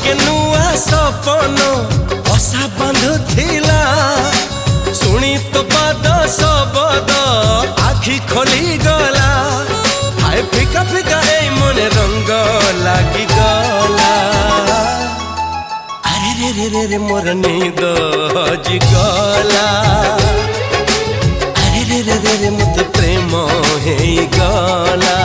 के नुआ सपन बसा बांधुथिला शुणी तो पाद शबद आखि खोली गला हाय फिका फिका ए मने रंग लागी गला अरे रे रे रे रे मोर नींद हजी गला अरे रे रे रे रे मत प्रेम हे गला।